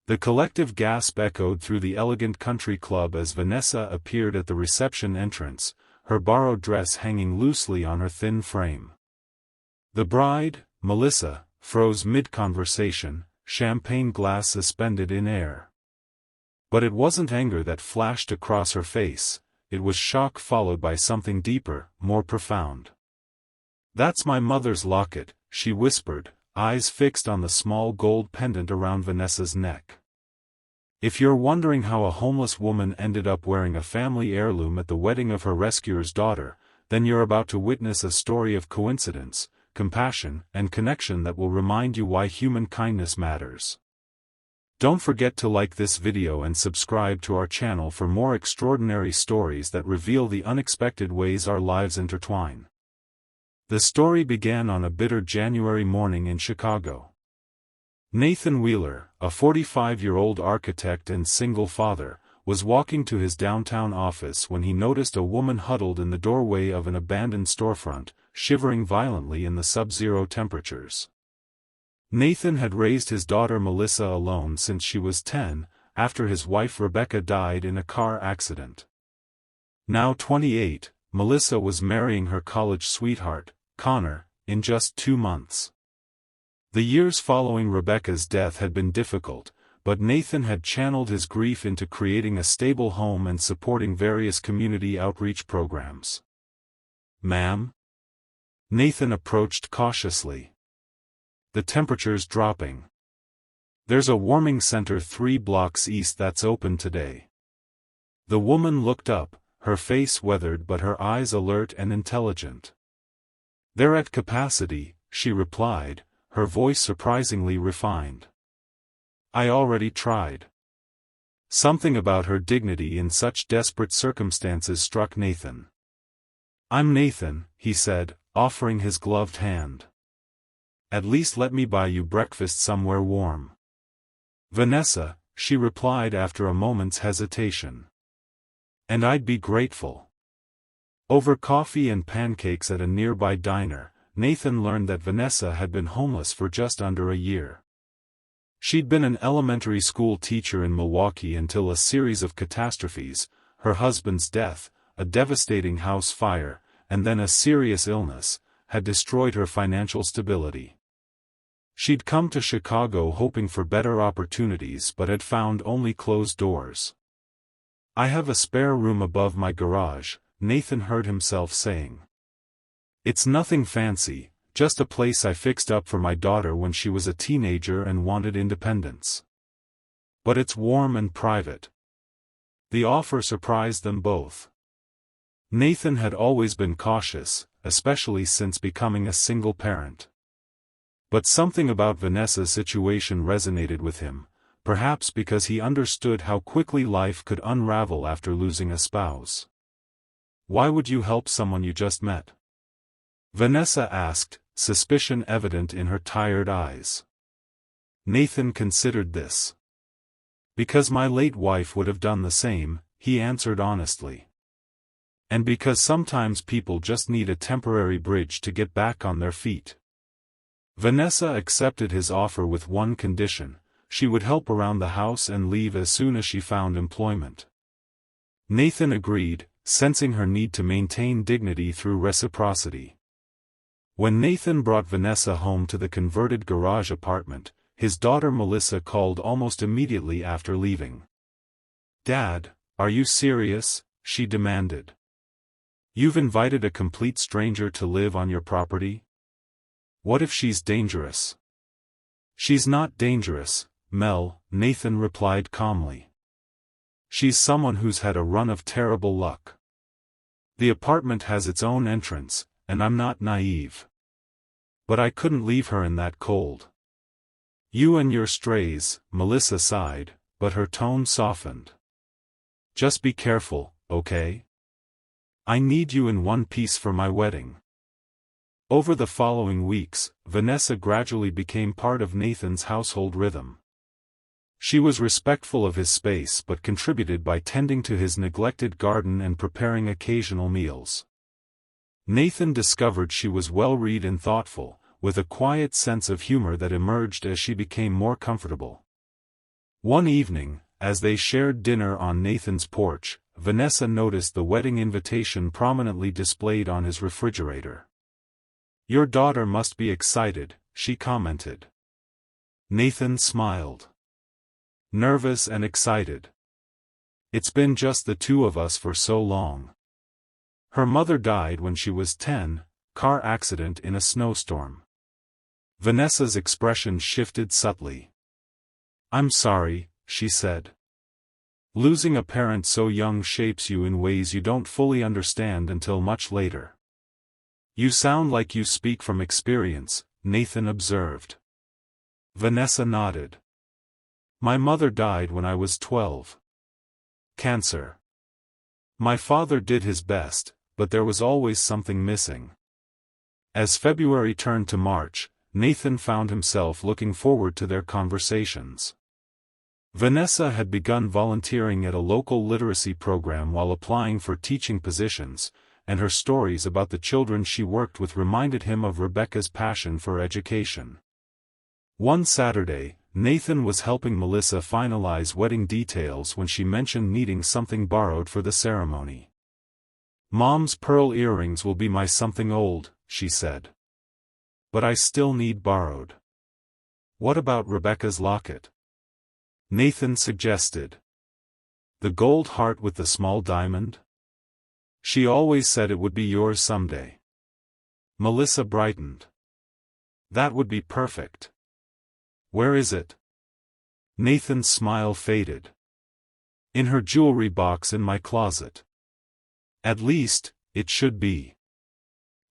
The collective gasp echoed through the elegant country club as Vanessa appeared at the reception entrance, her borrowed dress hanging loosely on her thin frame. The bride, Melissa, froze mid-conversation, champagne glass suspended in air. But it wasn't anger that flashed across her face, it was shock followed by something deeper, more profound. "That's my mother's locket," she whispered, eyes fixed on the small gold pendant around Vanessa's neck. "If you're wondering how a homeless woman ended up wearing a family heirloom at the wedding of her rescuer's daughter, then you're about to witness a story of coincidence, compassion, and connection that will remind you why human kindness matters." Don't forget to like this video and subscribe to our channel for more extraordinary stories that reveal the unexpected ways our lives intertwine. The story began on a bitter January morning in Chicago. Nathan Wheeler, a 45-year-old architect and single father, was walking to his downtown office when he noticed a woman huddled in the doorway of an abandoned storefront, shivering violently in the sub-zero temperatures. Nathan had raised his daughter Melissa alone since she was 10, after his wife Rebecca died in a car accident. Now 28, Melissa was marrying her college sweetheart, Connor, in just 2 months. The years following Rebecca's death had been difficult, but Nathan had channeled his grief into creating a stable home and supporting various community outreach programs. "Ma'am?" Nathan approached cautiously. "The temperature's dropping. There's a warming center 3 blocks east that's open today." The woman looked up, her face weathered but her eyes alert and intelligent. "They're at capacity," she replied, her voice surprisingly refined. "I already tried." Something about her dignity in such desperate circumstances struck Nathan. "I'm Nathan," he said, offering his gloved hand. "At least let me buy you breakfast somewhere warm." "Vanessa," she replied after a moment's hesitation. "And I'd be grateful." Over coffee and pancakes at a nearby diner, Nathan learned that Vanessa had been homeless for just under a year. She'd been an elementary school teacher in Milwaukee until a series of catastrophes, her husband's death, a devastating house fire, and then a serious illness, had destroyed her financial stability. She'd come to Chicago hoping for better opportunities but had found only closed doors. "I have a spare room above my garage," Nathan heard himself saying. "It's nothing fancy, just a place I fixed up for my daughter when she was a teenager and wanted independence. But it's warm and private." The offer surprised them both. Nathan had always been cautious, especially since becoming a single parent. But something about Vanessa's situation resonated with him, perhaps because he understood how quickly life could unravel after losing a spouse. "Why would you help someone you just met?" Vanessa asked, suspicion evident in her tired eyes. Nathan considered this. "Because my late wife would have done the same," he answered honestly. "And because sometimes people just need a temporary bridge to get back on their feet." Vanessa accepted his offer with one condition: she would help around the house and leave as soon as she found employment. Nathan agreed, sensing her need to maintain dignity through reciprocity. When Nathan brought Vanessa home to the converted garage apartment, his daughter Melissa called almost immediately after leaving. "Dad, are you serious?" she demanded. "You've invited a complete stranger to live on your property? What if she's dangerous?" "She's not dangerous, Mel," Nathan replied calmly. "She's someone who's had a run of terrible luck. The apartment has its own entrance, and I'm not naive. But I couldn't leave her in that cold." "You and your strays," Melissa sighed, but her tone softened. "Just be careful, okay? I need you in one piece for my wedding." Over the following weeks, Vanessa gradually became part of Nathan's household rhythm. She was respectful of his space but contributed by tending to his neglected garden and preparing occasional meals. Nathan discovered she was well-read and thoughtful, with a quiet sense of humor that emerged as she became more comfortable. One evening, as they shared dinner on Nathan's porch, Vanessa noticed the wedding invitation prominently displayed on his refrigerator. "Your daughter must be excited," she commented. Nathan smiled. "Nervous and excited. It's been just the two of us for so long. Her mother died when she was 10, car accident in a snowstorm." Vanessa's expression shifted subtly. "I'm sorry," she said. "Losing a parent so young shapes you in ways you don't fully understand until much later." "You sound like you speak from experience," Nathan observed. Vanessa nodded. "My mother died when I was 12. Cancer. My father did his best, but there was always something missing." As February turned to March, Nathan found himself looking forward to their conversations. Vanessa had begun volunteering at a local literacy program while applying for teaching positions, and her stories about the children she worked with reminded him of Rebecca's passion for education. One Saturday, Nathan was helping Melissa finalize wedding details when she mentioned needing something borrowed for the ceremony. "Mom's pearl earrings will be my something old," she said. "But I still need borrowed." "What about Rebecca's locket?" Nathan suggested. "The gold heart with the small diamond? She always said it would be yours someday." Melissa brightened. "That would be perfect. Where is it?" Nathan's smile faded. "In her jewelry box in my closet. At least, it should be."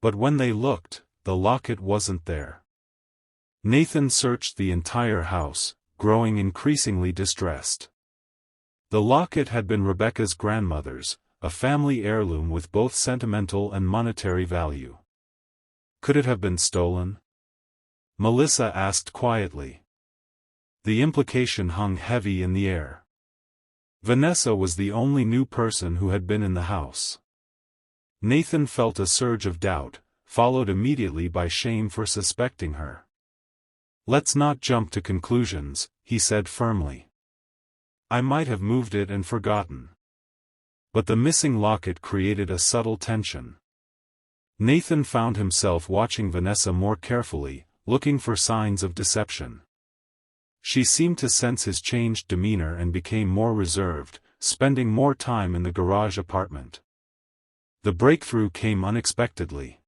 But when they looked, the locket wasn't there. Nathan searched the entire house, growing increasingly distressed. The locket had been Rebecca's grandmother's, a family heirloom with both sentimental and monetary value. Could it have been stolen? Melissa asked quietly. The implication hung heavy in the air. Vanessa was the only new person who had been in the house. Nathan felt a surge of doubt, followed immediately by shame for suspecting her. "Let's not jump to conclusions," he said firmly. "I might have moved it and forgotten." But the missing locket created a subtle tension. Nathan found himself watching Vanessa more carefully, looking for signs of deception. She seemed to sense his changed demeanor and became more reserved, spending more time in the garage apartment. The breakthrough came unexpectedly.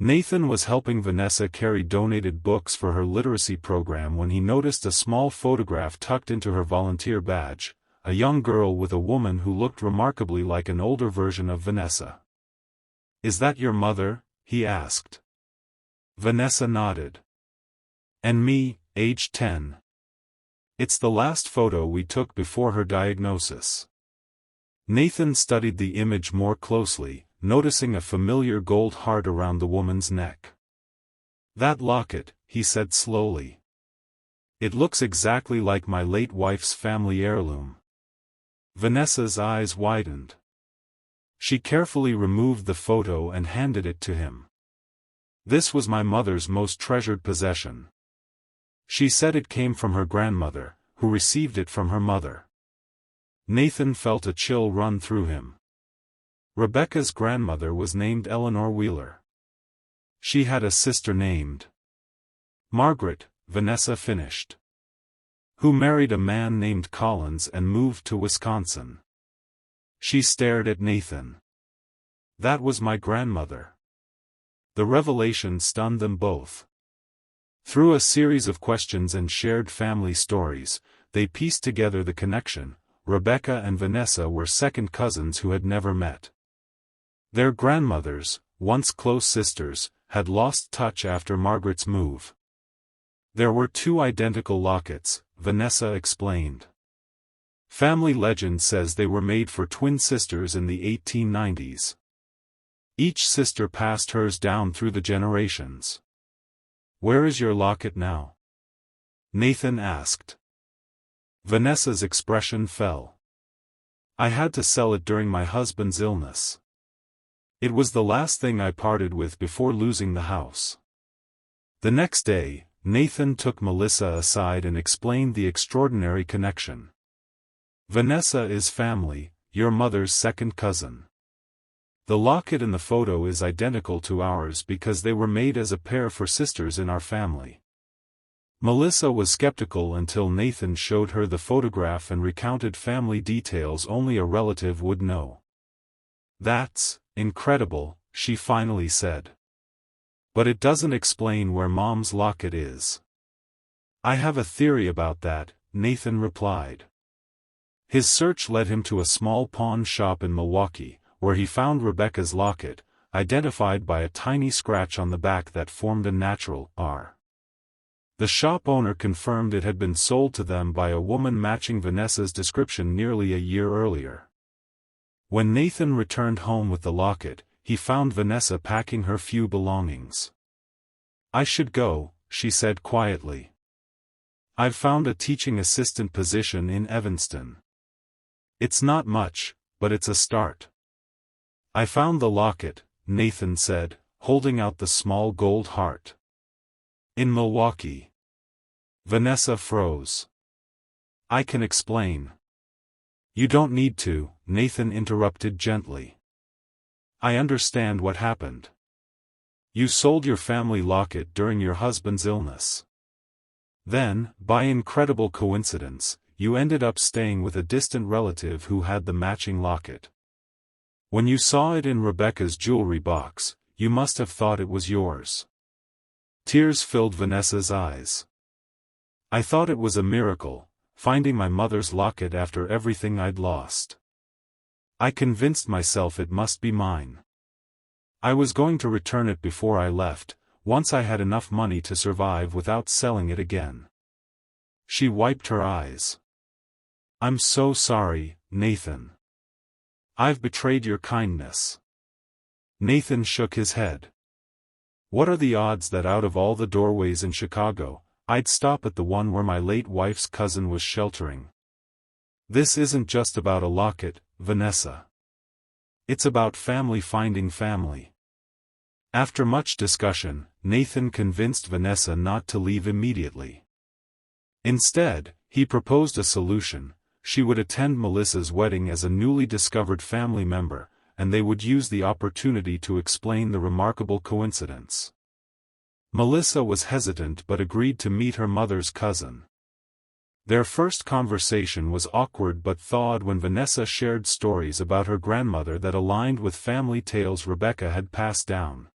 Nathan was helping Vanessa carry donated books for her literacy program when he noticed a small photograph tucked into her volunteer badge, a young girl with a woman who looked remarkably like an older version of Vanessa. "Is that your mother?" he asked. Vanessa nodded. "And me, age 10. It's the last photo we took before her diagnosis." Nathan studied the image more closely, noticing a familiar gold heart around the woman's neck. "That locket," he said slowly. "It looks exactly like my late wife's family heirloom." Vanessa's eyes widened. She carefully removed the photo and handed it to him. "This was my mother's most treasured possession. She said it came from her grandmother, who received it from her mother." Nathan felt a chill run through him. Rebecca's grandmother was named Eleanor Wheeler. She had a sister named Margaret, Vanessa finished, who married a man named Collins and moved to Wisconsin. She stared at Nathan. "That was my grandmother." The revelation stunned them both. Through a series of questions and shared family stories, they pieced together the connection. Rebecca and Vanessa were second cousins who had never met. Their grandmothers, once close sisters, had lost touch after Margaret's move. "There were two identical lockets," Vanessa explained. "Family legend says they were made for twin sisters in the 1890s. Each sister passed hers down through the generations." "Where is your locket now?" Nathan asked. Vanessa's expression fell. "I had to sell it during my husband's illness. It was the last thing I parted with before losing the house." The next day, Nathan took Melissa aside and explained the extraordinary connection. "Vanessa is family, your mother's second cousin. The locket in the photo is identical to ours because they were made as a pair for sisters in our family." Melissa was skeptical until Nathan showed her the photograph and recounted family details only a relative would know. "That's incredible," she finally said. "But it doesn't explain where Mom's locket is." "I have a theory about that," Nathan replied. His search led him to a small pawn shop in Milwaukee, where he found Rebecca's locket, identified by a tiny scratch on the back that formed a natural R. The shop owner confirmed it had been sold to them by a woman matching Vanessa's description nearly a year earlier. When Nathan returned home with the locket, he found Vanessa packing her few belongings. "I should go," she said quietly. "I've found a teaching assistant position in Evanston. It's not much, but it's a start." "I found the locket," Nathan said, holding out the small gold heart. "In Milwaukee." Vanessa froze. "I can explain." "You don't need to," Nathan interrupted gently. "I understand what happened. You sold your family locket during your husband's illness. Then, by incredible coincidence, you ended up staying with a distant relative who had the matching locket. When you saw it in Rebecca's jewelry box, you must have thought it was yours." Tears filled Vanessa's eyes. "I thought it was a miracle, finding my mother's locket after everything I'd lost. I convinced myself it must be mine. I was going to return it before I left, once I had enough money to survive without selling it again." She wiped her eyes. "I'm so sorry, Nathan. I've betrayed your kindness." Nathan shook his head. "What are the odds that out of all the doorways in Chicago, I'd stop at the one where my late wife's cousin was sheltering? This isn't just about a locket, Vanessa. It's about family finding family." After much discussion, Nathan convinced Vanessa not to leave immediately. Instead, he proposed a solution. She would attend Melissa's wedding as a newly discovered family member, and they would use the opportunity to explain the remarkable coincidence. Melissa was hesitant but agreed to meet her mother's cousin. Their first conversation was awkward but thawed when Vanessa shared stories about her grandmother that aligned with family tales Rebecca had passed down.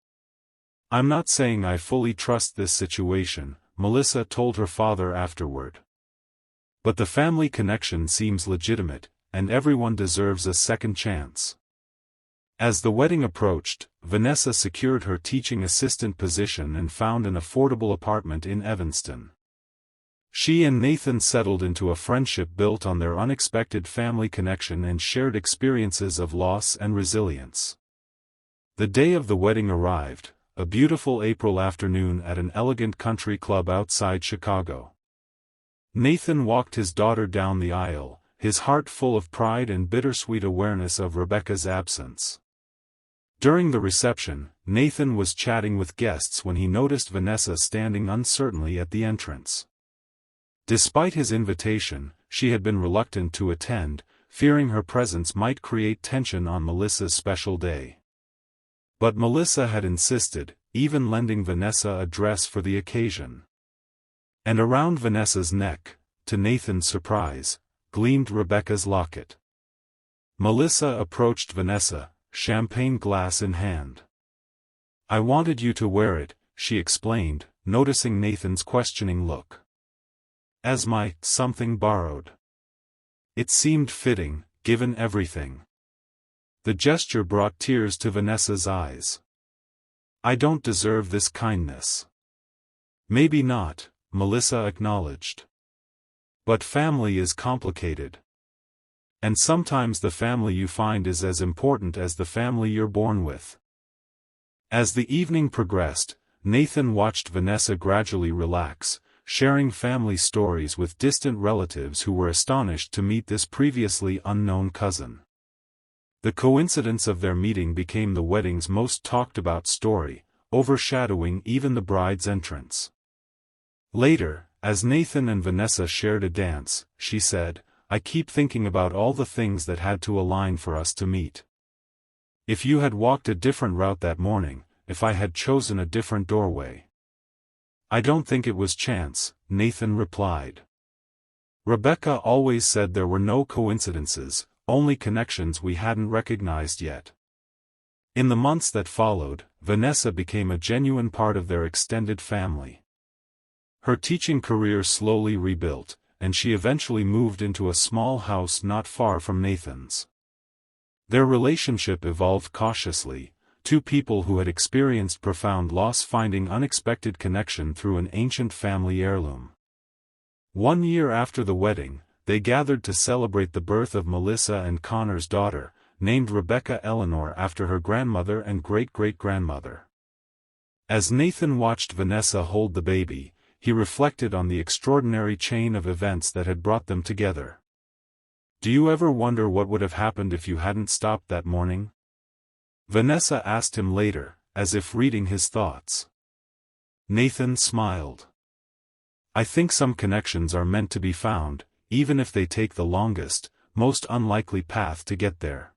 "I'm not saying I fully trust this situation," Melissa told her father afterward. "But the family connection seems legitimate, and everyone deserves a second chance." As the wedding approached, Vanessa secured her teaching assistant position and found an affordable apartment in Evanston. She and Nathan settled into a friendship built on their unexpected family connection and shared experiences of loss and resilience. The day of the wedding arrived, a beautiful April afternoon at an elegant country club outside Chicago. Nathan walked his daughter down the aisle, his heart full of pride and bittersweet awareness of Rebecca's absence. During the reception, Nathan was chatting with guests when he noticed Vanessa standing uncertainly at the entrance. Despite his invitation, she had been reluctant to attend, fearing her presence might create tension on Melissa's special day. But Melissa had insisted, even lending Vanessa a dress for the occasion. And around Vanessa's neck, to Nathan's surprise, gleamed Rebecca's locket. Melissa approached Vanessa, champagne glass in hand. "I wanted you to wear it," she explained, noticing Nathan's questioning look. "As my something borrowed. It seemed fitting, given everything." The gesture brought tears to Vanessa's eyes. "I don't deserve this kindness." "Maybe not," Melissa acknowledged. "But family is complicated. And sometimes the family you find is as important as the family you're born with." As the evening progressed, Nathan watched Vanessa gradually relax, sharing family stories with distant relatives who were astonished to meet this previously unknown cousin. The coincidence of their meeting became the wedding's most talked about story, overshadowing even the bride's entrance. Later, as Nathan and Vanessa shared a dance, she said, "I keep thinking about all the things that had to align for us to meet. If you had walked a different route that morning, if I had chosen a different doorway." "I don't think it was chance," Nathan replied. "Rebecca always said there were no coincidences, only connections we hadn't recognized yet." In the months that followed, Vanessa became a genuine part of their extended family. Her teaching career slowly rebuilt, and she eventually moved into a small house not far from Nathan's. Their relationship evolved cautiously, two people who had experienced profound loss finding unexpected connection through an ancient family heirloom. 1 year after the wedding, they gathered to celebrate the birth of Melissa and Connor's daughter, named Rebecca Eleanor after her grandmother and great-great-grandmother. As Nathan watched Vanessa hold the baby, he reflected on the extraordinary chain of events that had brought them together. "Do you ever wonder what would have happened if you hadn't stopped that morning?" Vanessa asked him later, as if reading his thoughts. Nathan smiled. "I think some connections are meant to be found, even if they take the longest, most unlikely path to get there."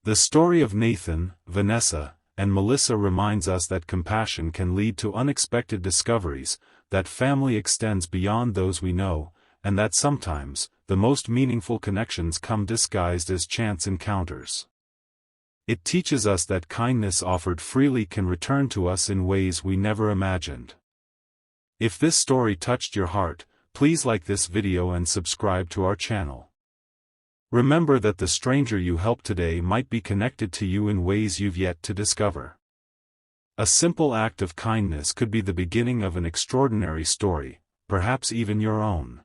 The story of Nathan, Vanessa, and Melissa reminds us that compassion can lead to unexpected discoveries, that family extends beyond those we know, and that sometimes, the most meaningful connections come disguised as chance encounters. It teaches us that kindness offered freely can return to us in ways we never imagined. If this story touched your heart, please like this video and subscribe to our channel. Remember that the stranger you helped today might be connected to you in ways you've yet to discover. A simple act of kindness could be the beginning of an extraordinary story, perhaps even your own.